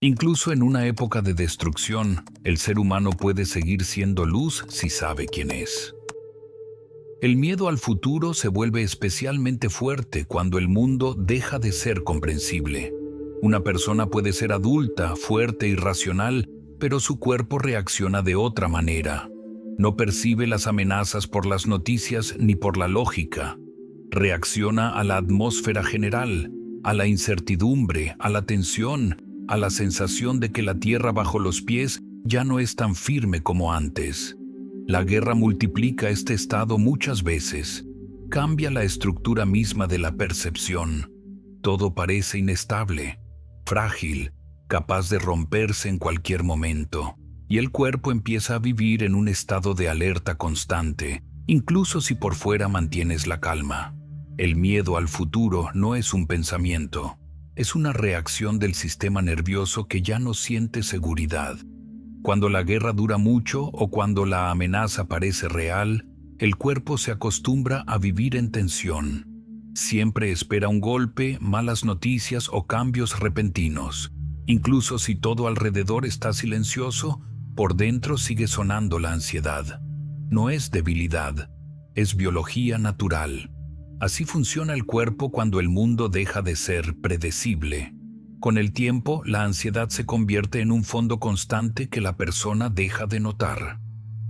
Incluso en una época de destrucción, el ser humano puede seguir siendo luz si sabe quién es. El miedo al futuro se vuelve especialmente fuerte cuando el mundo deja de ser comprensible. Una persona puede ser adulta, fuerte y racional, pero su cuerpo reacciona de otra manera. No percibe las amenazas por las noticias ni por la lógica. Reacciona a la atmósfera general, a la incertidumbre, a la tensión, a la sensación de que la tierra bajo los pies ya no es tan firme como antes. La guerra multiplica este estado muchas veces, cambia la estructura misma de la percepción. Todo parece inestable, frágil, capaz de romperse en cualquier momento, y el cuerpo empieza a vivir en un estado de alerta constante, incluso si por fuera mantienes la calma. El miedo al futuro no es un pensamiento, es una reacción del sistema nervioso que ya no siente seguridad. Cuando la guerra dura mucho o cuando la amenaza parece real, el cuerpo se acostumbra a vivir en tensión. Siempre espera un golpe, malas noticias o cambios repentinos. Incluso si todo alrededor está silencioso, por dentro sigue sonando la ansiedad. No es debilidad, es biología natural. Así funciona el cuerpo cuando el mundo deja de ser predecible. Con el tiempo, la ansiedad se convierte en un fondo constante que la persona deja de notar.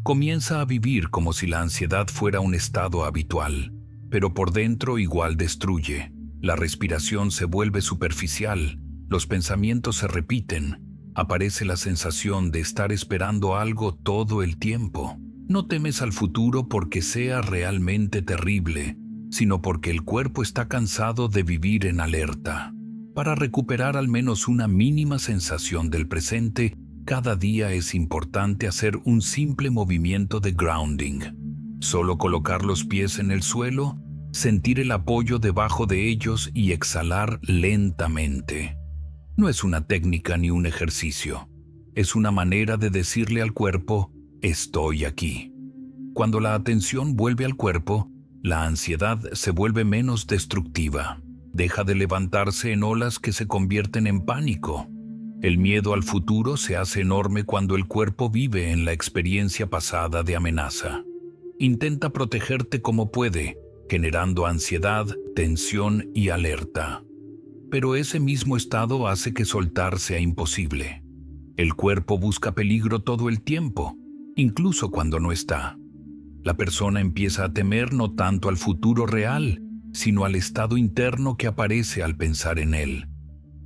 Comienza a vivir como si la ansiedad fuera un estado habitual, pero por dentro igual destruye. La respiración se vuelve superficial, los pensamientos se repiten, aparece la sensación de estar esperando algo todo el tiempo. No temes al futuro porque sea realmente terrible, sino porque el cuerpo está cansado de vivir en alerta. Para recuperar al menos una mínima sensación del presente, cada día es importante hacer un simple movimiento de grounding. Solo colocar los pies en el suelo, sentir el apoyo debajo de ellos y exhalar lentamente. No es una técnica ni un ejercicio. Es una manera de decirle al cuerpo, estoy aquí. Cuando la atención vuelve al cuerpo, la ansiedad se vuelve menos destructiva. Deja de levantarse en olas que se convierten en pánico. El miedo al futuro se hace enorme cuando el cuerpo vive en la experiencia pasada de amenaza. Intenta protegerte como puede, generando ansiedad, tensión y alerta. Pero ese mismo estado hace que soltar sea imposible. El cuerpo busca peligro todo el tiempo, incluso cuando no está. La persona empieza a temer no tanto al futuro real, sino al estado interno que aparece al pensar en él.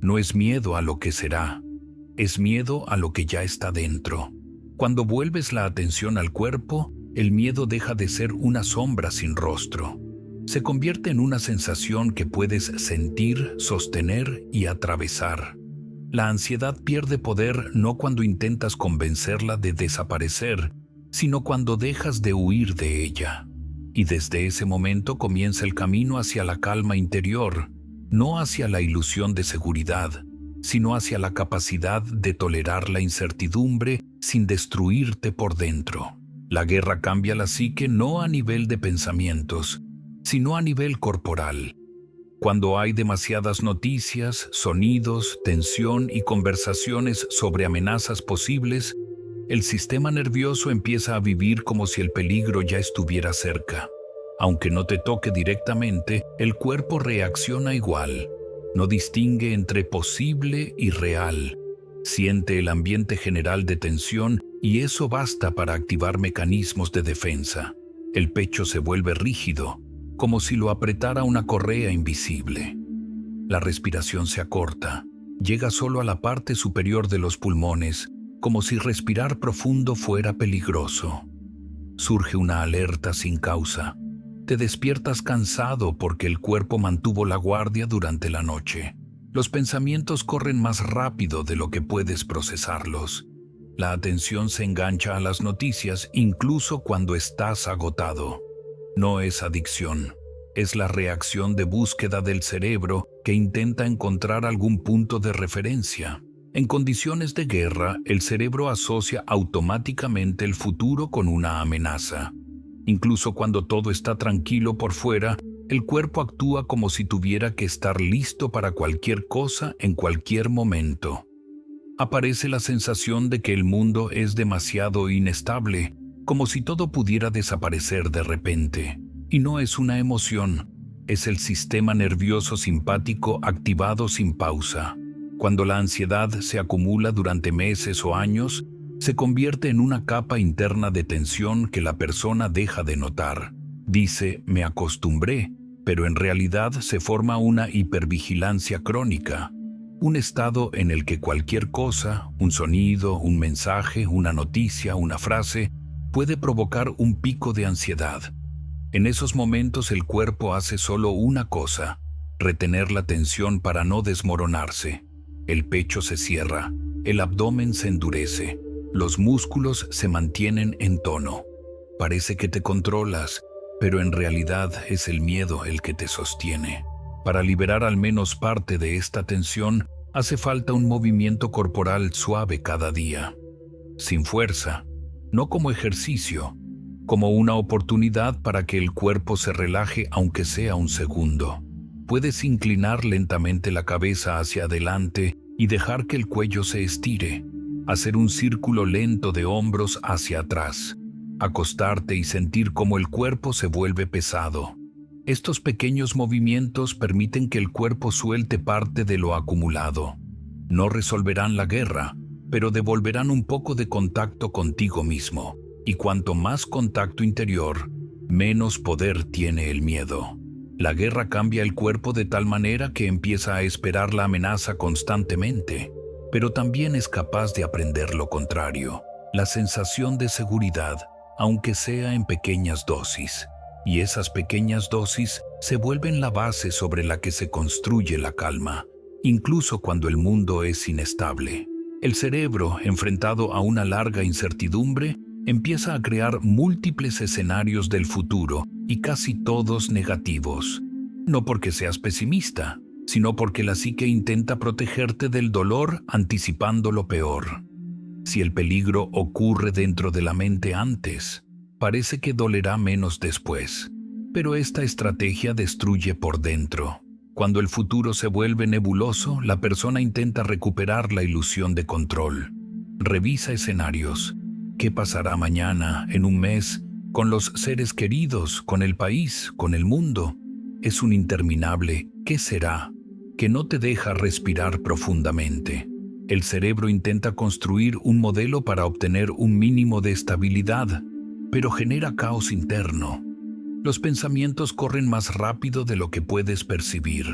No es miedo a lo que será, es miedo a lo que ya está dentro. Cuando vuelves la atención al cuerpo, el miedo deja de ser una sombra sin rostro. Se convierte en una sensación que puedes sentir, sostener y atravesar. La ansiedad pierde poder no cuando intentas convencerla de desaparecer, sino cuando dejas de huir de ella. Y desde ese momento comienza el camino hacia la calma interior, no hacia la ilusión de seguridad, sino hacia la capacidad de tolerar la incertidumbre sin destruirte por dentro. La guerra cambia la psique no a nivel de pensamientos, sino a nivel corporal. Cuando hay demasiadas noticias, sonidos, tensión y conversaciones sobre amenazas posibles, el sistema nervioso empieza a vivir como si el peligro ya estuviera cerca. Aunque no te toque directamente, el cuerpo reacciona igual. No distingue entre posible y real. Siente el ambiente general de tensión y eso basta para activar mecanismos de defensa. El pecho se vuelve rígido, como si lo apretara una correa invisible. La respiración se acorta, llega solo a la parte superior de los pulmones, como si respirar profundo fuera peligroso. Surge una alerta sin causa. Te despiertas cansado porque el cuerpo mantuvo la guardia durante la noche. Los pensamientos corren más rápido de lo que puedes procesarlos. La atención se engancha a las noticias incluso cuando estás agotado. No es adicción, es la reacción de búsqueda del cerebro que intenta encontrar algún punto de referencia. En condiciones de guerra, el cerebro asocia automáticamente el futuro con una amenaza. Incluso cuando todo está tranquilo por fuera, el cuerpo actúa como si tuviera que estar listo para cualquier cosa en cualquier momento. Aparece la sensación de que el mundo es demasiado inestable, como si todo pudiera desaparecer de repente. Y no es una emoción, es el sistema nervioso simpático activado sin pausa. Cuando la ansiedad se acumula durante meses o años, se convierte en una capa interna de tensión que la persona deja de notar. Dice, me acostumbré, pero en realidad se forma una hipervigilancia crónica. Un estado en el que cualquier cosa, un sonido, un mensaje, una noticia, una frase, puede provocar un pico de ansiedad. En esos momentos el cuerpo hace solo una cosa: retener la tensión para no desmoronarse. El pecho se cierra, el abdomen se endurece, los músculos se mantienen en tono. Parece que te controlas, pero en realidad es el miedo el que te sostiene. Para liberar al menos parte de esta tensión, hace falta un movimiento corporal suave cada día. Sin fuerza, no como ejercicio, como una oportunidad para que el cuerpo se relaje aunque sea un segundo. Puedes inclinar lentamente la cabeza hacia adelante y dejar que el cuello se estire, hacer un círculo lento de hombros hacia atrás, acostarte y sentir cómo el cuerpo se vuelve pesado. Estos pequeños movimientos permiten que el cuerpo suelte parte de lo acumulado. No resolverán la guerra, pero devolverán un poco de contacto contigo mismo. Y cuanto más contacto interior, menos poder tiene el miedo. La guerra cambia el cuerpo de tal manera que empieza a esperar la amenaza constantemente, pero también es capaz de aprender lo contrario, la sensación de seguridad, aunque sea en pequeñas dosis. Y esas pequeñas dosis se vuelven la base sobre la que se construye la calma, incluso cuando el mundo es inestable. El cerebro, enfrentado a una larga incertidumbre, empieza a crear múltiples escenarios del futuro y casi todos negativos. No porque seas pesimista, sino porque la psique intenta protegerte del dolor anticipando lo peor. Si el peligro ocurre dentro de la mente antes, parece que dolerá menos después. Pero esta estrategia destruye por dentro. Cuando el futuro se vuelve nebuloso, la persona intenta recuperar la ilusión de control. Revisa escenarios. ¿Qué pasará mañana, en un mes, con los seres queridos, con el país, con el mundo? Es un interminable ¿qué será?, que no te deja respirar profundamente. El cerebro intenta construir un modelo para obtener un mínimo de estabilidad, pero genera caos interno. Los pensamientos corren más rápido de lo que puedes percibir.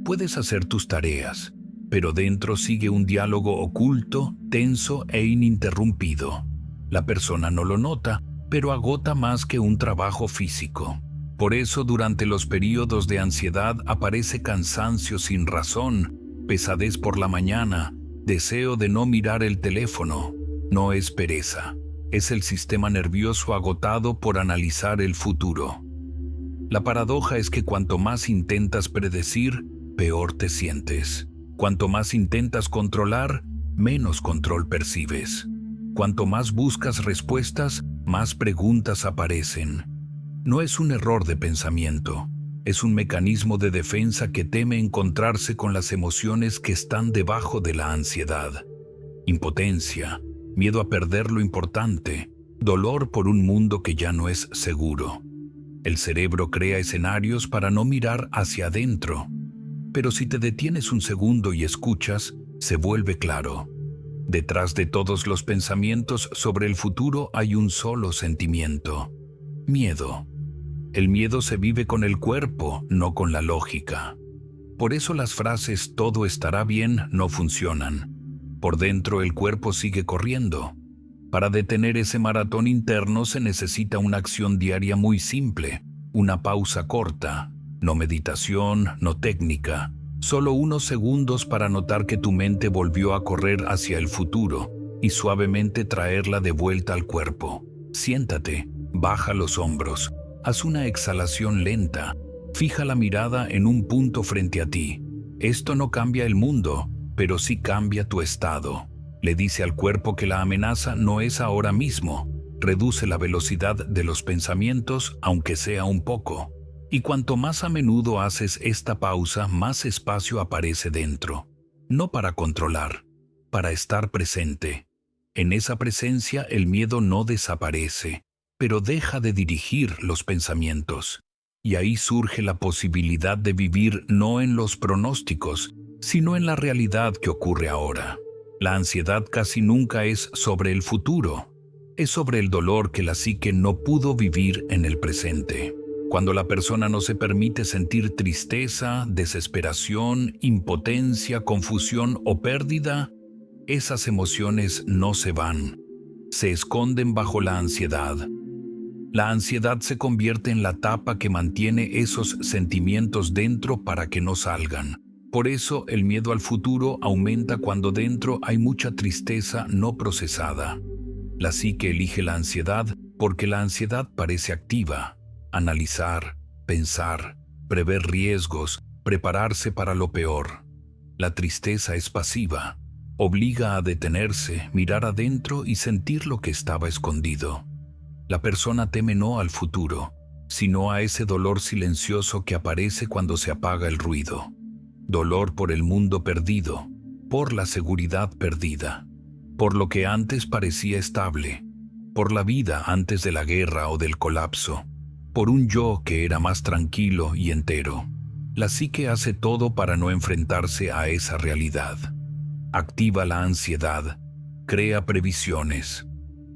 Puedes hacer tus tareas, pero dentro sigue un diálogo oculto, tenso e ininterrumpido. La persona no lo nota, pero agota más que un trabajo físico. Por eso, durante los periodos de ansiedad aparece cansancio sin razón, pesadez por la mañana, deseo de no mirar el teléfono. No es pereza. Es el sistema nervioso agotado por analizar el futuro. La paradoja es que cuanto más intentas predecir, peor te sientes. Cuanto más intentas controlar, menos control percibes. Cuanto más buscas respuestas, más preguntas aparecen. No es un error de pensamiento, es un mecanismo de defensa que teme encontrarse con las emociones que están debajo de la ansiedad. Impotencia, miedo a perder lo importante, dolor por un mundo que ya no es seguro. El cerebro crea escenarios para no mirar hacia adentro, pero si te detienes un segundo y escuchas, se vuelve claro. Detrás de todos los pensamientos sobre el futuro hay un solo sentimiento: miedo. El miedo se vive con el cuerpo, no con la lógica. Por eso las frases «todo estará bien» no funcionan. Por dentro el cuerpo sigue corriendo. Para detener ese maratón interno se necesita una acción diaria muy simple, una pausa corta, no meditación, no técnica, solo unos segundos para notar que tu mente volvió a correr hacia el futuro y suavemente traerla de vuelta al cuerpo. Siéntate, baja los hombros, haz una exhalación lenta, fija la mirada en un punto frente a ti. Esto no cambia el mundo, pero sí cambia tu estado. Le dice al cuerpo que la amenaza no es ahora mismo. Reduce la velocidad de los pensamientos, aunque sea un poco. Y cuanto más a menudo haces esta pausa, más espacio aparece dentro. No para controlar, para estar presente. En esa presencia el miedo no desaparece, pero deja de dirigir los pensamientos. Y ahí surge la posibilidad de vivir no en los pronósticos, sino en la realidad que ocurre ahora. La ansiedad casi nunca es sobre el futuro, es sobre el dolor que la psique no pudo vivir en el presente. Cuando la persona no se permite sentir tristeza, desesperación, impotencia, confusión o pérdida, esas emociones no se van, se esconden bajo la ansiedad. La ansiedad se convierte en la tapa que mantiene esos sentimientos dentro para que no salgan. Por eso el miedo al futuro aumenta cuando dentro hay mucha tristeza no procesada. La psique elige la ansiedad porque la ansiedad parece activa. Analizar, pensar, prever riesgos, prepararse para lo peor. La tristeza es pasiva. Obliga a detenerse, mirar adentro y sentir lo que estaba escondido. La persona teme no al futuro, sino a ese dolor silencioso que aparece cuando se apaga el ruido. Dolor por el mundo perdido, por la seguridad perdida, por lo que antes parecía estable, por la vida antes de la guerra o del colapso, por un yo que era más tranquilo y entero. La psique hace todo para no enfrentarse a esa realidad. Activa la ansiedad, crea previsiones,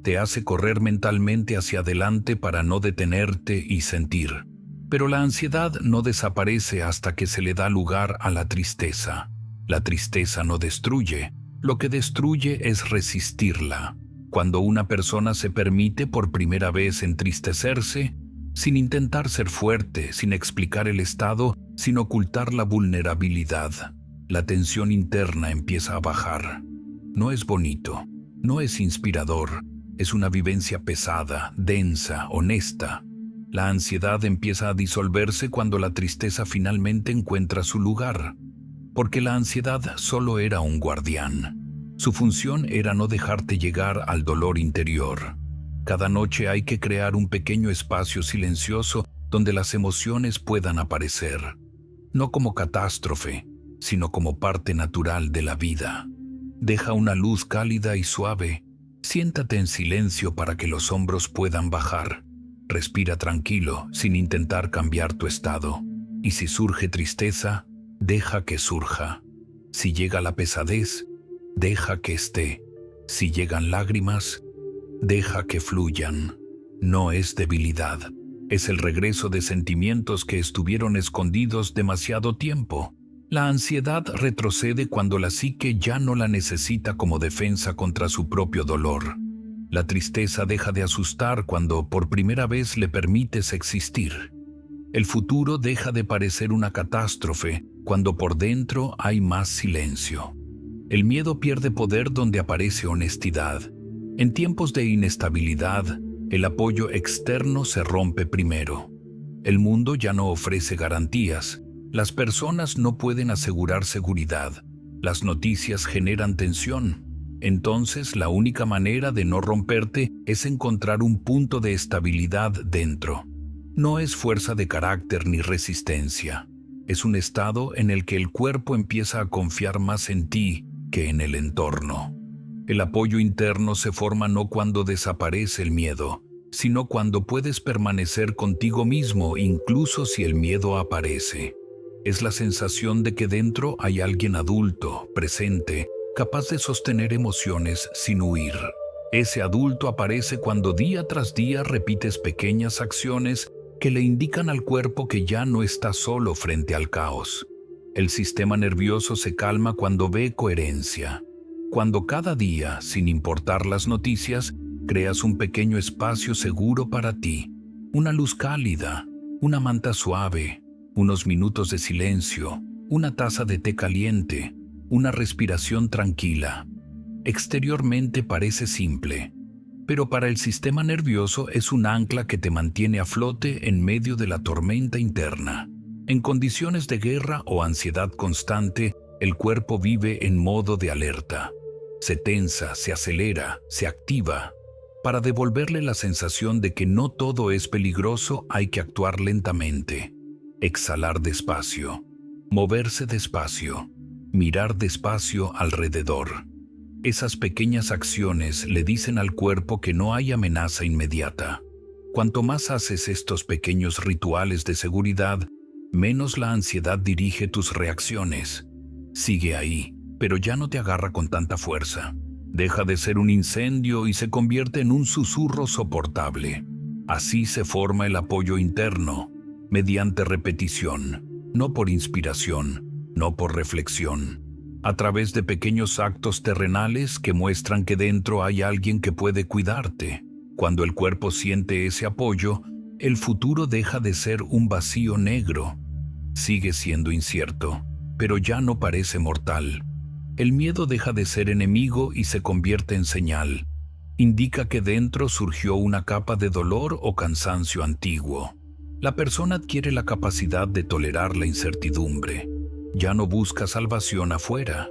te hace correr mentalmente hacia adelante para no detenerte y sentir. Pero la ansiedad no desaparece hasta que se le da lugar a la tristeza. La tristeza no destruye, lo que destruye es resistirla. Cuando una persona se permite por primera vez entristecerse, sin intentar ser fuerte, sin explicar el estado, sin ocultar la vulnerabilidad, la tensión interna empieza a bajar. No es bonito, no es inspirador, es una vivencia pesada, densa, honesta. La ansiedad empieza a disolverse cuando la tristeza finalmente encuentra su lugar, porque la ansiedad solo era un guardián. Su función era no dejarte llegar al dolor interior. Cada noche hay que crear un pequeño espacio silencioso donde las emociones puedan aparecer, no como catástrofe, sino como parte natural de la vida. Deja una luz cálida y suave. Siéntate en silencio para que los hombros puedan bajar. Respira tranquilo, sin intentar cambiar tu estado. Y si surge tristeza, deja que surja. Si llega la pesadez, deja que esté. Si llegan lágrimas, deja que fluyan. No es debilidad. Es el regreso de sentimientos que estuvieron escondidos demasiado tiempo. La ansiedad retrocede cuando la psique ya no la necesita como defensa contra su propio dolor. La tristeza deja de asustar cuando por primera vez le permites existir. El futuro deja de parecer una catástrofe cuando por dentro hay más silencio. El miedo pierde poder donde aparece honestidad. En tiempos de inestabilidad, el apoyo externo se rompe primero. El mundo ya no ofrece garantías. Las personas no pueden asegurar seguridad. Las noticias generan tensión. Entonces, la única manera de no romperte es encontrar un punto de estabilidad dentro. No es fuerza de carácter ni resistencia. Es un estado en el que el cuerpo empieza a confiar más en ti que en el entorno. El apoyo interno se forma no cuando desaparece el miedo, sino cuando puedes permanecer contigo mismo incluso si el miedo aparece. Es la sensación de que dentro hay alguien adulto, presente, capaz de sostener emociones sin huir. Ese adulto aparece cuando día tras día repites pequeñas acciones que le indican al cuerpo que ya no está solo frente al caos. El sistema nervioso se calma cuando ve coherencia. Cuando cada día, sin importar las noticias, creas un pequeño espacio seguro para ti, una luz cálida, una manta suave, unos minutos de silencio, una taza de té caliente, una respiración tranquila. Exteriormente parece simple, pero para el sistema nervioso es un ancla que te mantiene a flote en medio de la tormenta interna. En condiciones de guerra o ansiedad constante, el cuerpo vive en modo de alerta. Se tensa, se acelera, se activa. Para devolverle la sensación de que no todo es peligroso, hay que actuar lentamente. Exhalar despacio, moverse despacio, mirar despacio alrededor. Esas pequeñas acciones le dicen al cuerpo que no hay amenaza inmediata. Cuanto más haces estos pequeños rituales de seguridad, menos la ansiedad dirige tus reacciones. Sigue ahí, pero ya no te agarra con tanta fuerza. Deja de ser un incendio y se convierte en un susurro soportable. Así se forma el apoyo interno, mediante repetición, no por inspiración, no por reflexión. A través de pequeños actos terrenales que muestran que dentro hay alguien que puede cuidarte. Cuando el cuerpo siente ese apoyo, el futuro deja de ser un vacío negro. Sigue siendo incierto, pero ya no parece mortal. El miedo deja de ser enemigo y se convierte en señal. Indica que dentro surgió una capa de dolor o cansancio antiguo. La persona adquiere la capacidad de tolerar la incertidumbre. Ya no busca salvación afuera.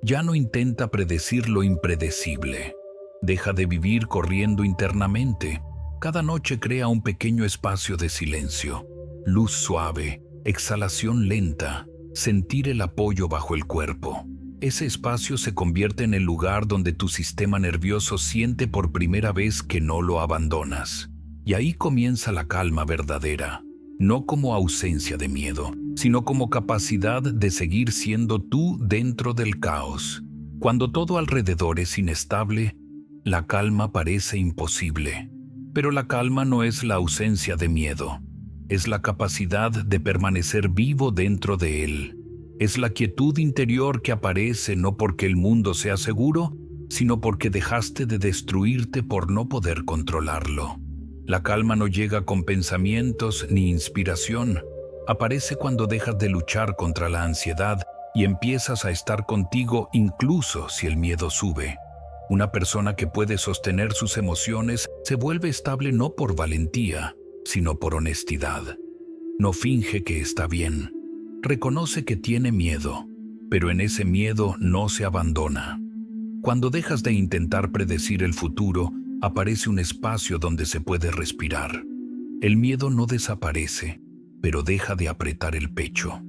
Ya no intenta predecir lo impredecible. Deja de vivir corriendo internamente. Cada noche crea un pequeño espacio de silencio. Luz suave, exhalación lenta, sentir el apoyo bajo el cuerpo. Ese espacio se convierte en el lugar donde tu sistema nervioso siente por primera vez que no lo abandonas. Y ahí comienza la calma verdadera, no como ausencia de miedo, sino como capacidad de seguir siendo tú dentro del caos. Cuando todo alrededor es inestable, la calma parece imposible. Pero la calma no es la ausencia de miedo, es la capacidad de permanecer vivo dentro de él. Es la quietud interior que aparece no porque el mundo sea seguro, sino porque dejaste de destruirte por no poder controlarlo. La calma no llega con pensamientos ni inspiración. Aparece cuando dejas de luchar contra la ansiedad y empiezas a estar contigo incluso si el miedo sube. Una persona que puede sostener sus emociones se vuelve estable no por valentía, sino por honestidad. No finge que está bien. Reconoce que tiene miedo, pero en ese miedo no se abandona. Cuando dejas de intentar predecir el futuro, aparece un espacio donde se puede respirar. El miedo no desaparece, pero deja de apretar el pecho.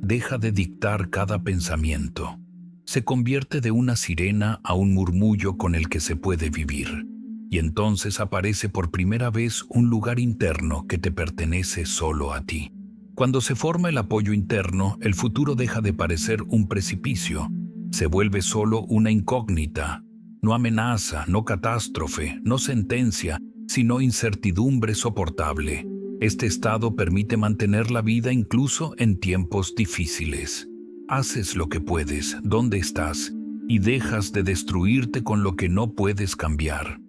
Deja de dictar cada pensamiento. Se convierte de una sirena a un murmullo con el que se puede vivir. Y entonces aparece por primera vez un lugar interno que te pertenece solo a ti. Cuando se forma el apoyo interno, el futuro deja de parecer un precipicio. Se vuelve solo una incógnita. No amenaza, no catástrofe, no sentencia, sino incertidumbre soportable. Este estado permite mantener la vida incluso en tiempos difíciles. Haces lo que puedes, donde estás, y dejas de destruirte con lo que no puedes cambiar.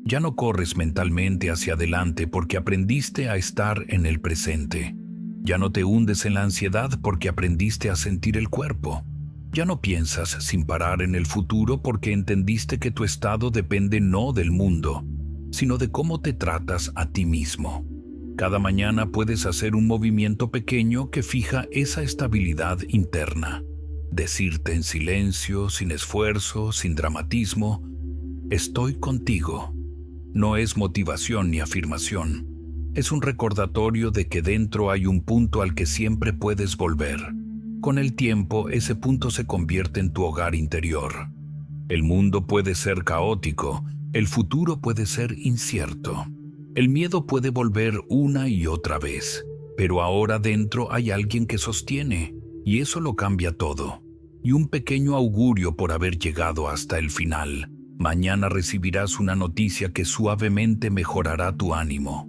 Ya no corres mentalmente hacia adelante porque aprendiste a estar en el presente. Ya no te hundes en la ansiedad porque aprendiste a sentir el cuerpo. Ya no piensas sin parar en el futuro porque entendiste que tu estado depende no del mundo, sino de cómo te tratas a ti mismo. Cada mañana puedes hacer un movimiento pequeño que fija esa estabilidad interna. Decirte en silencio, sin esfuerzo, sin dramatismo, estoy contigo. No es motivación ni afirmación. Es un recordatorio de que dentro hay un punto al que siempre puedes volver. Con el tiempo, ese punto se convierte en tu hogar interior. El mundo puede ser caótico, el futuro puede ser incierto. El miedo puede volver una y otra vez, pero ahora dentro hay alguien que sostiene, y eso lo cambia todo. Y un pequeño augurio por haber llegado hasta el final. Mañana recibirás una noticia que suavemente mejorará tu ánimo.